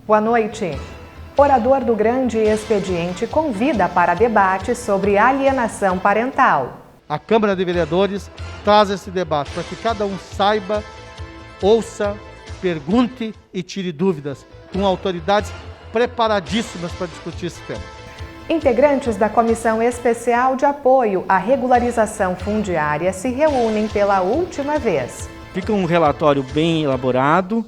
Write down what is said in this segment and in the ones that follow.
Boa noite. Orador do Grande Expediente convida para debate sobre alienação parental. A Câmara de Vereadores traz esse debate para que cada um saiba, ouça, pergunte e tire dúvidas, com autoridades preparadíssimas para discutir esse tema. Integrantes da Comissão Especial de Apoio à Regularização Fundiária se reúnem pela última vez. Fica um relatório bem elaborado,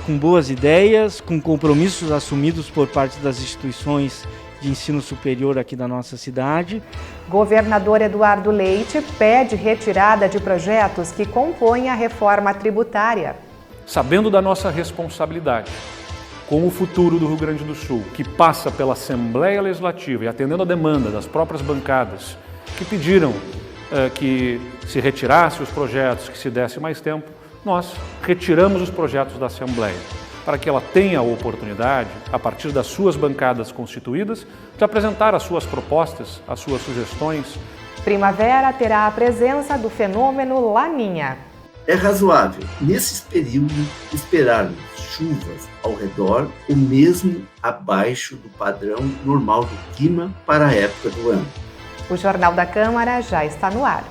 com boas ideias, com compromissos assumidos por parte das instituições de ensino superior aqui da nossa cidade. Governador Eduardo Leite pede retirada de projetos que compõem a reforma tributária. Sabendo da nossa responsabilidade com o futuro do Rio Grande do Sul, que passa pela Assembleia Legislativa e atendendo a demanda das próprias bancadas que pediram que se retirasse os projetos, que se desse mais tempo, nós retiramos os projetos da Assembleia, para que ela tenha a oportunidade, a partir das suas bancadas constituídas, de apresentar as suas propostas, as suas sugestões. Primavera terá a presença do fenômeno Laninha. É razoável, nesses períodos, esperarmos chuvas ao redor ou mesmo abaixo do padrão normal do clima para a época do ano. O Jornal da Câmara já está no ar.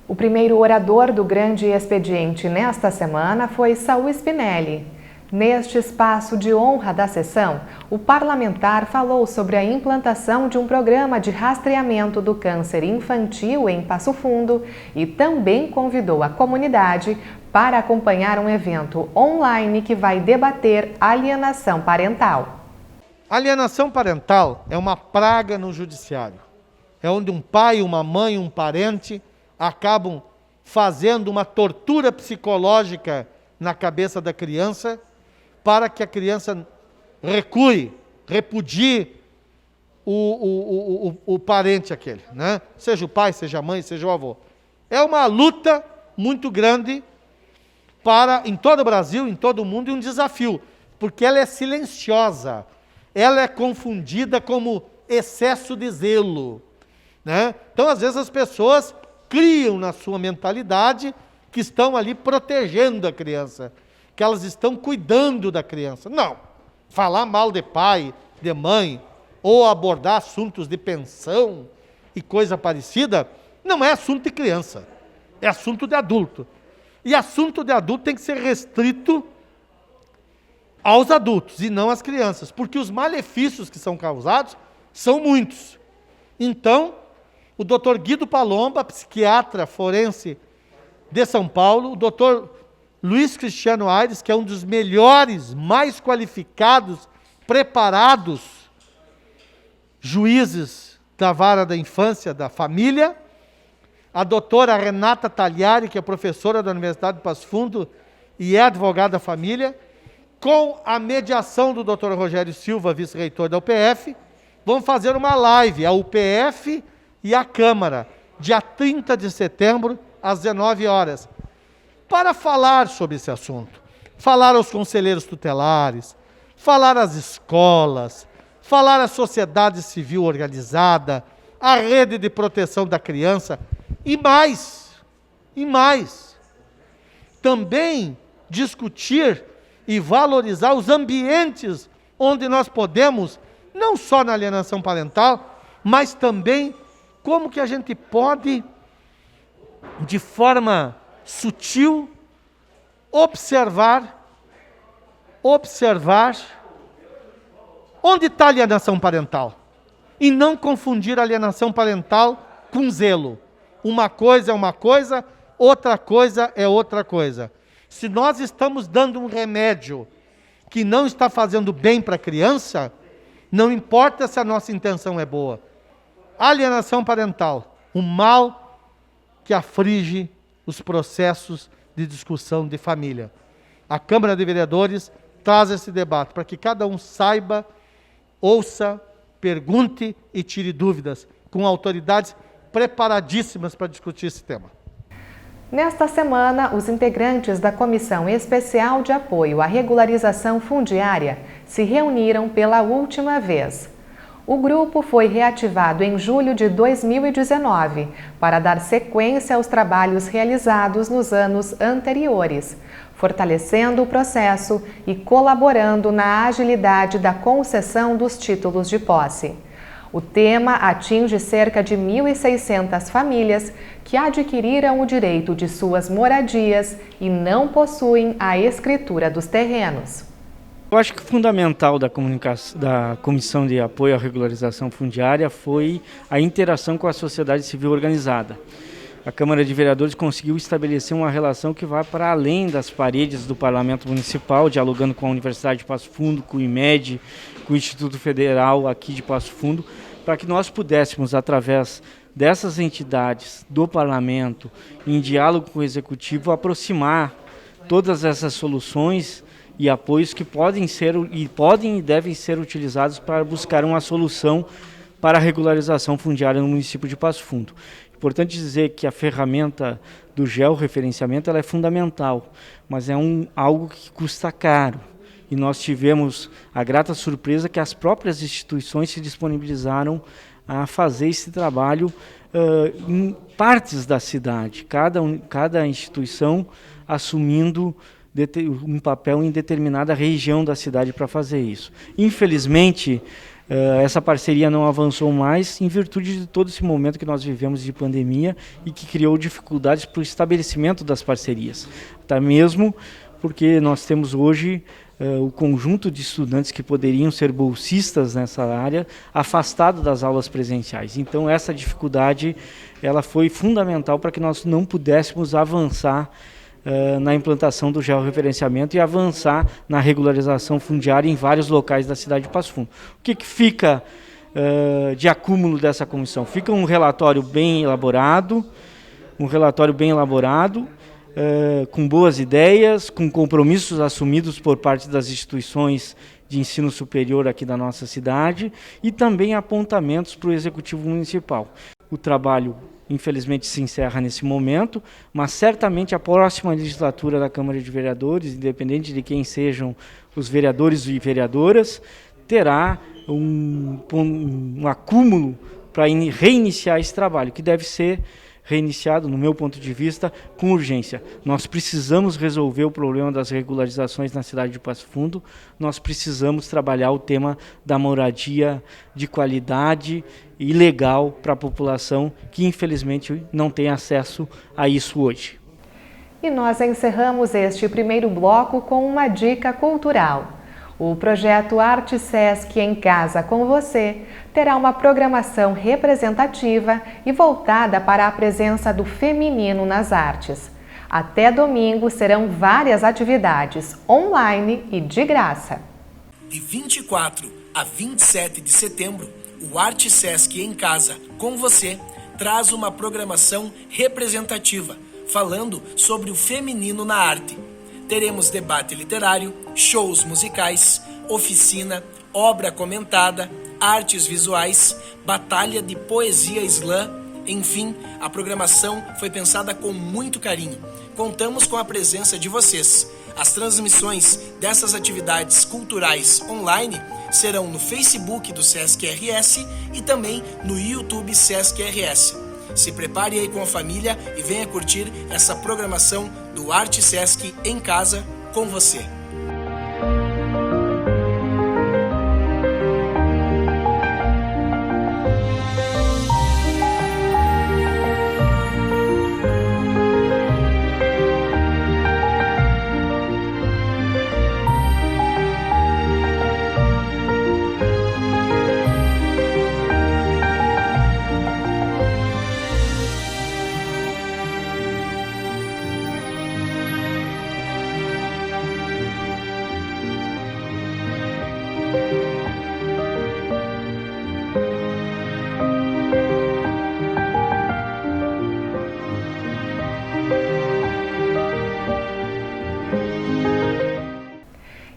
O primeiro orador do Grande Expediente nesta semana foi Saul Spinelli. Neste espaço de honra da sessão, o parlamentar falou sobre a implantação de um programa de rastreamento do câncer infantil em Passo Fundo e também convidou a comunidade para acompanhar um evento online que vai debater alienação parental. Alienação parental é uma praga no judiciário. É onde um pai, uma mãe, um parente acabam fazendo uma tortura psicológica na cabeça da criança para que a criança recue, repudie o parente aquele, né? Seja o pai, seja a mãe, seja o avô. É uma luta muito grande em todo o Brasil, em todo o mundo, e um desafio, porque ela é silenciosa, ela é confundida como excesso de zelo, né? Então, às vezes, as pessoas criam na sua mentalidade que estão ali protegendo a criança, que elas estão cuidando da criança. Não, falar mal de pai, de mãe, ou abordar assuntos de pensão e coisa parecida, não é assunto de criança, é assunto de adulto. E assunto de adulto tem que ser restrito aos adultos e não às crianças, porque os malefícios que são causados são muitos. Então, o Dr. Guido Palomba, psiquiatra forense de São Paulo, o Dr. Luiz Cristiano Aires, que é um dos melhores, mais qualificados, preparados juízes da vara da infância, da família, a doutora Renata Tagliari, que é professora da Universidade de Passo Fundo e é advogada da família, com a mediação do Dr. Rogério Silva, vice-reitor da UPF, vão fazer uma live, a UPF e a Câmara, dia 30 de setembro, às 19 horas, para falar sobre esse assunto. Falar aos conselheiros tutelares, falar às escolas, falar à sociedade civil organizada, à rede de proteção da criança, e mais. Também discutir e valorizar os ambientes onde nós podemos, não só na alienação parental, mas também como que a gente pode, de forma sutil, observar onde está a alienação parental. E não confundir a alienação parental com zelo. Uma coisa é uma coisa, outra coisa é outra coisa. Se nós estamos dando um remédio que não está fazendo bem para a criança, não importa se a nossa intenção é boa. Alienação parental, um mal que aflige os processos de discussão de família. A Câmara de Vereadores traz esse debate para que cada um saiba, ouça, pergunte e tire dúvidas, com autoridades preparadíssimas para discutir esse tema. Nesta semana, os integrantes da Comissão Especial de Apoio à Regularização Fundiária se reuniram pela última vez. O grupo foi reativado em julho de 2019 para dar sequência aos trabalhos realizados nos anos anteriores, fortalecendo o processo e colaborando na agilidade da concessão dos títulos de posse. O tema atinge cerca de 1.600 famílias que adquiriram o direito de suas moradias e não possuem a escritura dos terrenos. Eu acho que o fundamental da Comissão de Apoio à Regularização Fundiária foi a interação com a sociedade civil organizada. A Câmara de Vereadores conseguiu estabelecer uma relação que vai para além das paredes do Parlamento Municipal, dialogando com a Universidade de Passo Fundo, com o IMED, com o Instituto Federal aqui de Passo Fundo, para que nós pudéssemos, através dessas entidades do Parlamento, em diálogo com o Executivo, aproximar todas essas soluções e apoios que podem e devem ser utilizados para buscar uma solução para a regularização fundiária no município de Passo Fundo. Importante dizer que a ferramenta do georreferenciamento ela é fundamental, mas é algo que custa caro. E nós tivemos a grata surpresa que as próprias instituições se disponibilizaram a fazer esse trabalho em partes da cidade, cada instituição assumindo um papel em determinada região da cidade para fazer isso. Infelizmente, essa parceria não avançou mais em virtude de todo esse momento que nós vivemos de pandemia e que criou dificuldades para o estabelecimento das parcerias. Até mesmo porque nós temos hoje o conjunto de estudantes que poderiam ser bolsistas nessa área afastado das aulas presenciais. Então essa dificuldade ela foi fundamental para que nós não pudéssemos avançar na implantação do georreferenciamento e avançar na regularização fundiária em vários locais da cidade de Passo Fundo. O que fica de acúmulo dessa comissão? Fica um relatório bem elaborado, com boas ideias, com compromissos assumidos por parte das instituições de ensino superior aqui da nossa cidade e também apontamentos para o Executivo Municipal. O trabalho infelizmente se encerra nesse momento, mas certamente a próxima legislatura da Câmara de Vereadores, independente de quem sejam os vereadores e vereadoras, terá um acúmulo para reiniciar esse trabalho, que deve ser reiniciado, no meu ponto de vista, com urgência. Nós precisamos resolver o problema das regularizações na cidade de Passo Fundo, nós precisamos trabalhar o tema da moradia de qualidade e legal para a população que, infelizmente, não tem acesso a isso hoje. E nós encerramos este primeiro bloco com uma dica cultural. O projeto Arte Sesc em Casa com Você terá uma programação representativa e voltada para a presença do feminino nas artes. Até domingo serão várias atividades online e de graça. De 24 a 27 de setembro, o Arte Sesc em Casa com Você traz uma programação representativa, falando sobre o feminino na arte. Teremos debate literário, shows musicais, oficina, obra comentada, artes visuais, batalha de poesia slam, enfim, a programação foi pensada com muito carinho. Contamos com a presença de vocês. As transmissões dessas atividades culturais online serão no Facebook do Sesc RS e também no YouTube Sesc RS. Se prepare aí com a família e venha curtir essa programação do Arte Sesc em Casa com Você.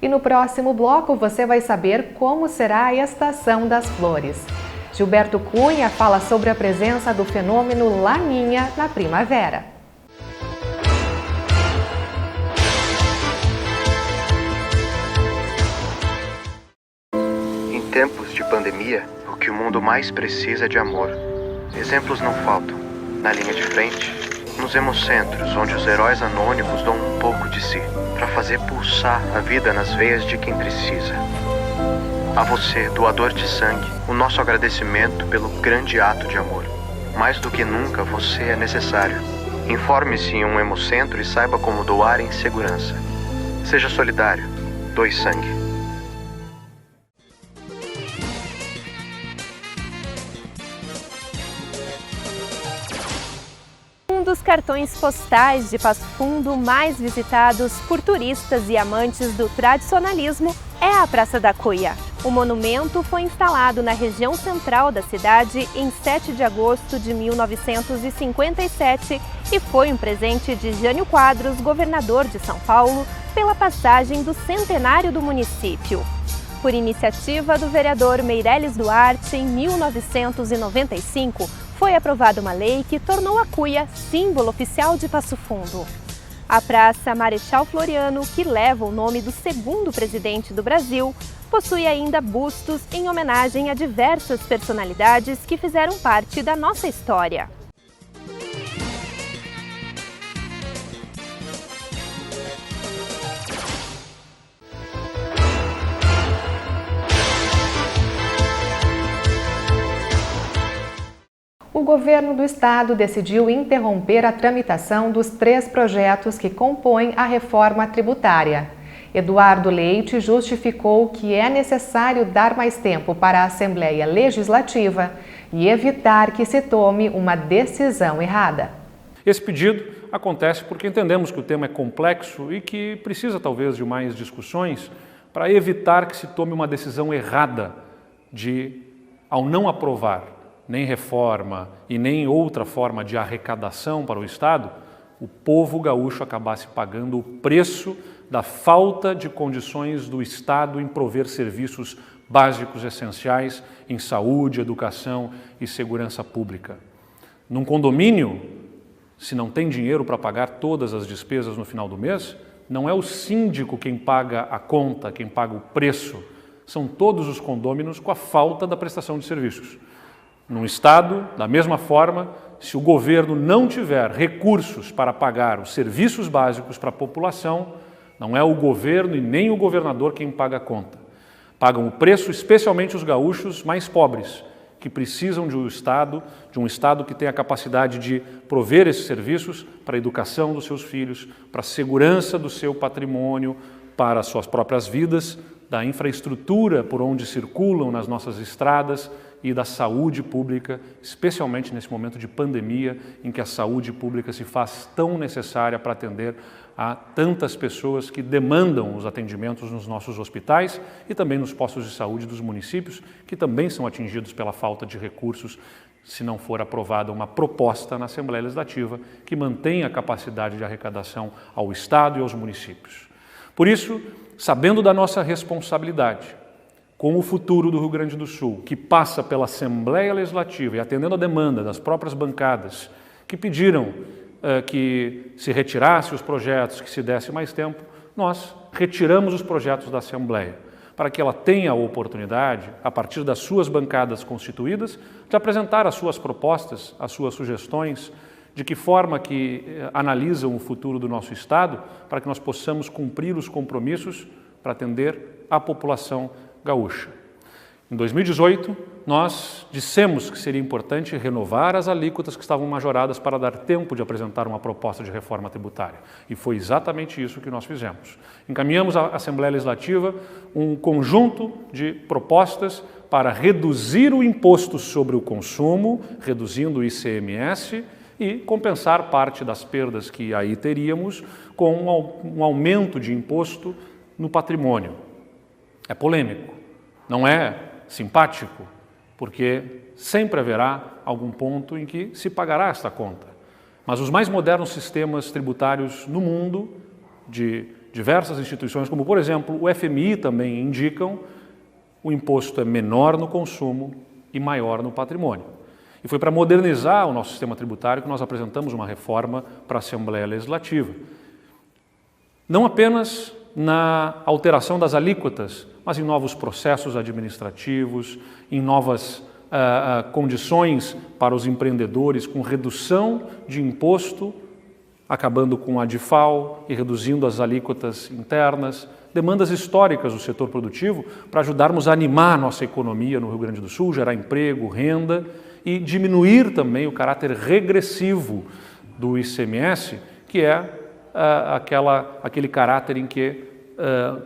E no próximo bloco você vai saber como será a estação das flores. Gilberto Cunha fala sobre a presença do fenômeno Laninha na primavera. Em tempos de pandemia, o que o mundo mais precisa é de amor. Exemplos não faltam. Na linha de frente, nos hemocentros, onde os heróis anônimos dão um pouco de si, para fazer pulsar a vida nas veias de quem precisa. A você, doador de sangue, o nosso agradecimento pelo grande ato de amor. Mais do que nunca, você é necessário. Informe-se em um hemocentro e saiba como doar em segurança. Seja solidário. Doe sangue. Um dos cartões postais de Passo Fundo mais visitados por turistas e amantes do tradicionalismo é a Praça da Cuia. O monumento foi instalado na região central da cidade em 7 de agosto de 1957 e foi um presente de Jânio Quadros, governador de São Paulo, pela passagem do centenário do município. Por iniciativa do vereador Meireles Duarte, em 1995, foi aprovada uma lei que tornou a cuia símbolo oficial de Passo Fundo. A Praça Marechal Floriano, que leva o nome do segundo presidente do Brasil, possui ainda bustos em homenagem a diversas personalidades que fizeram parte da nossa história. O governo do estado decidiu interromper a tramitação dos 3 projetos que compõem a reforma tributária. Eduardo Leite justificou que é necessário dar mais tempo para a Assembleia Legislativa e evitar que se tome uma decisão errada. Esse pedido acontece porque entendemos que o tema é complexo e que precisa talvez de mais discussões para evitar que se tome uma decisão errada ao não aprovar nem reforma e nem outra forma de arrecadação para o Estado, o povo gaúcho acabasse pagando o preço da falta de condições do Estado em prover serviços básicos essenciais em saúde, educação e segurança pública. Num condomínio, se não tem dinheiro para pagar todas as despesas no final do mês, não é o síndico quem paga a conta, quem paga o preço, são todos os condôminos com a falta da prestação de serviços. Num Estado, da mesma forma, se o governo não tiver recursos para pagar os serviços básicos para a população, não é o governo e nem o governador quem paga a conta. Pagam o preço especialmente os gaúchos mais pobres, que precisam de um Estado que tenha a capacidade de prover esses serviços para a educação dos seus filhos, para a segurança do seu patrimônio, para as suas próprias vidas, da infraestrutura por onde circulam nas nossas estradas e da saúde pública, especialmente nesse momento de pandemia, em que a saúde pública se faz tão necessária para atender a tantas pessoas que demandam os atendimentos nos nossos hospitais e também nos postos de saúde dos municípios, que também são atingidos pela falta de recursos, se não for aprovada uma proposta na Assembleia Legislativa que mantenha a capacidade de arrecadação ao Estado e aos municípios. Por isso, sabendo da nossa responsabilidade com o futuro do Rio Grande do Sul, que passa pela Assembleia Legislativa e atendendo a demanda das próprias bancadas que pediram que se retirasse os projetos, que se desse mais tempo, nós retiramos os projetos da Assembleia, para que ela tenha a oportunidade, a partir das suas bancadas constituídas, de apresentar as suas propostas, as suas sugestões, de que forma que analisam o futuro do nosso Estado, para que nós possamos cumprir os compromissos para atender a população gaúcha. Em 2018, nós dissemos que seria importante renovar as alíquotas que estavam majoradas para dar tempo de apresentar uma proposta de reforma tributária. E foi exatamente isso que nós fizemos. Encaminhamos à Assembleia Legislativa um conjunto de propostas para reduzir o imposto sobre o consumo, reduzindo o ICMS, e compensar parte das perdas que aí teríamos com um aumento de imposto no patrimônio. É polêmico, não é simpático, porque sempre haverá algum ponto em que se pagará esta conta. Mas os mais modernos sistemas tributários no mundo, de diversas instituições, como por exemplo o FMI também indicam, o imposto é menor no consumo e maior no patrimônio. E foi para modernizar o nosso sistema tributário que nós apresentamos uma reforma para a Assembleia Legislativa. Não apenas na alteração das alíquotas, mas em novos processos administrativos, em novas condições para os empreendedores com redução de imposto, acabando com a DIFAL e reduzindo as alíquotas internas, demandas históricas do setor produtivo para ajudarmos a animar a nossa economia no Rio Grande do Sul, gerar emprego, renda e diminuir também o caráter regressivo do ICMS, que é aquele caráter em que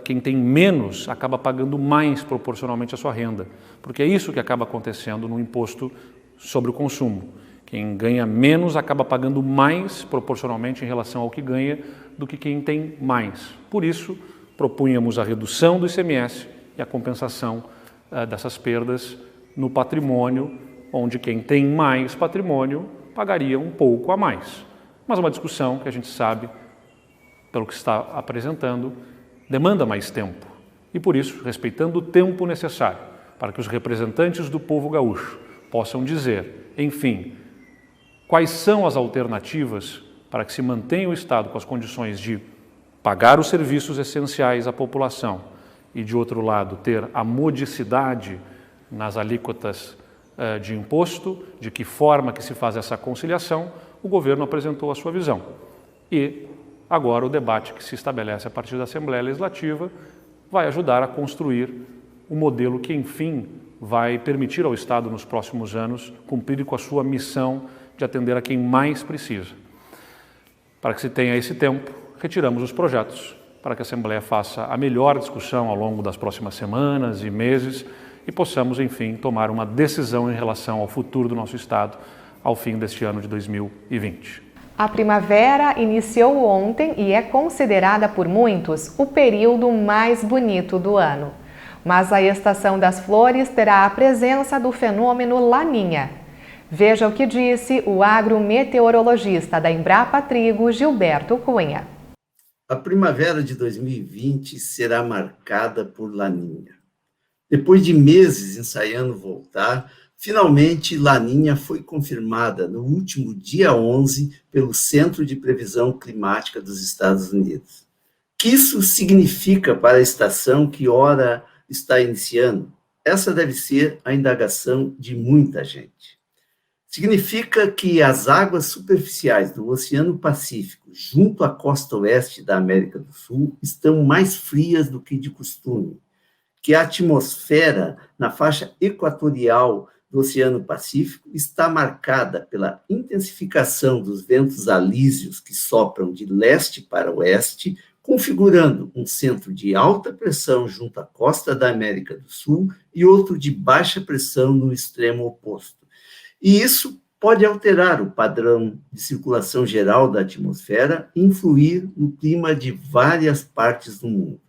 quem tem menos acaba pagando mais proporcionalmente a sua renda, porque é isso que acaba acontecendo no imposto sobre o consumo. Quem ganha menos acaba pagando mais proporcionalmente em relação ao que ganha do que quem tem mais. Por isso, propunhamos a redução do ICMS e a compensação dessas perdas no patrimônio, onde quem tem mais patrimônio pagaria um pouco a mais. Mas uma discussão que a gente sabe, pelo que está apresentando, demanda mais tempo. E por isso, respeitando o tempo necessário para que os representantes do povo gaúcho possam dizer, enfim, quais são as alternativas para que se mantenha o Estado com as condições de pagar os serviços essenciais à população e, de outro lado, ter a modicidade nas alíquotas de imposto, de que forma que se faz essa conciliação, o governo apresentou a sua visão. E agora o debate que se estabelece a partir da Assembleia Legislativa vai ajudar a construir um modelo que, enfim, vai permitir ao Estado, nos próximos anos, cumprir com a sua missão de atender a quem mais precisa. Para que se tenha esse tempo, retiramos os projetos para que a Assembleia faça a melhor discussão ao longo das próximas semanas e meses e possamos, enfim, tomar uma decisão em relação ao futuro do nosso Estado ao fim deste ano de 2020. A primavera iniciou ontem e é considerada por muitos o período mais bonito do ano. Mas a estação das flores terá a presença do fenômeno Laninha. Veja o que disse o agrometeorologista da Embrapa Trigo, Gilberto Cunha. A primavera de 2020 será marcada por Laninha. Depois de meses ensaiando voltar, finalmente Laninha foi confirmada no último dia 11 pelo Centro de Previsão Climática dos Estados Unidos. O que isso significa para a estação que ora está iniciando? Essa deve ser a indagação de muita gente. Significa que as águas superficiais do Oceano Pacífico, junto à costa oeste da América do Sul, estão mais frias do que de costume, que a atmosfera na faixa equatorial do Oceano Pacífico está marcada pela intensificação dos ventos alísios que sopram de leste para oeste, configurando um centro de alta pressão junto à costa da América do Sul e outro de baixa pressão no extremo oposto. E isso pode alterar o padrão de circulação geral da atmosfera e influir no clima de várias partes do mundo.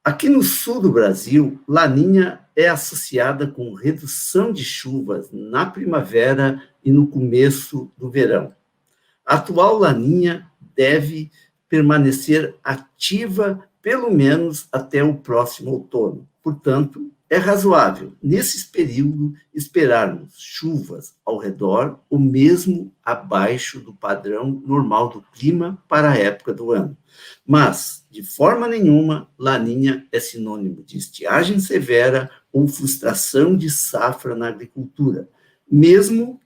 Aqui no sul do Brasil, Laninha é associada com redução de chuvas na primavera e no começo do verão. A atual Laninha deve permanecer ativa pelo menos até o próximo outono. Portanto, é razoável, nesses períodos, esperarmos chuvas ao redor ou mesmo abaixo do padrão normal do clima para a época do ano. Mas, de forma nenhuma, Laninha é sinônimo de estiagem severa ou frustração de safra na agricultura, mesmo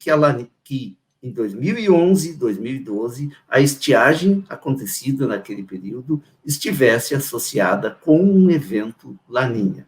que em 2011 e 2012, a estiagem acontecida naquele período estivesse associada com um evento Laninha.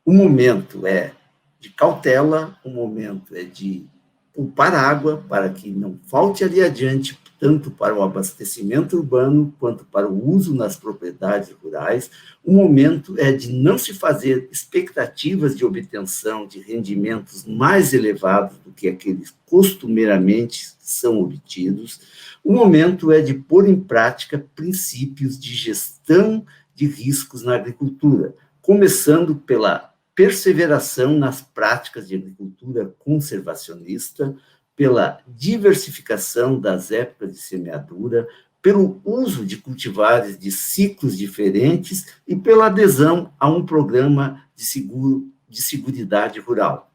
O momento é de cautela, o momento é de poupar água para que não falte ali adiante, tanto para o abastecimento urbano quanto para o uso nas propriedades rurais. O momento é de não se fazer expectativas de obtenção de rendimentos mais elevados do que aqueles costumeiramente são obtidos. O momento é de pôr em prática princípios de gestão de riscos na agricultura, começando pela perseveração nas práticas de agricultura conservacionista, pela diversificação das épocas de semeadura, pelo uso de cultivares de ciclos diferentes e pela adesão a um programa de seguridade rural.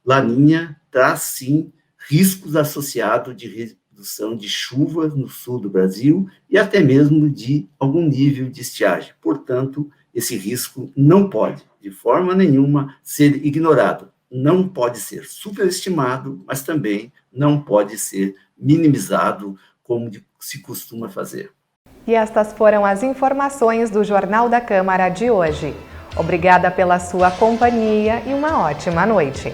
Laninha traz, sim, riscos associados de redução de chuvas no sul do Brasil e até mesmo de algum nível de estiagem. Portanto, esse risco não pode, de forma nenhuma, ser ignorado. não pode ser superestimado, mas também não pode ser minimizado, como se costuma fazer. E estas foram as informações do Jornal da Câmara de hoje. Obrigada pela sua companhia e uma ótima noite.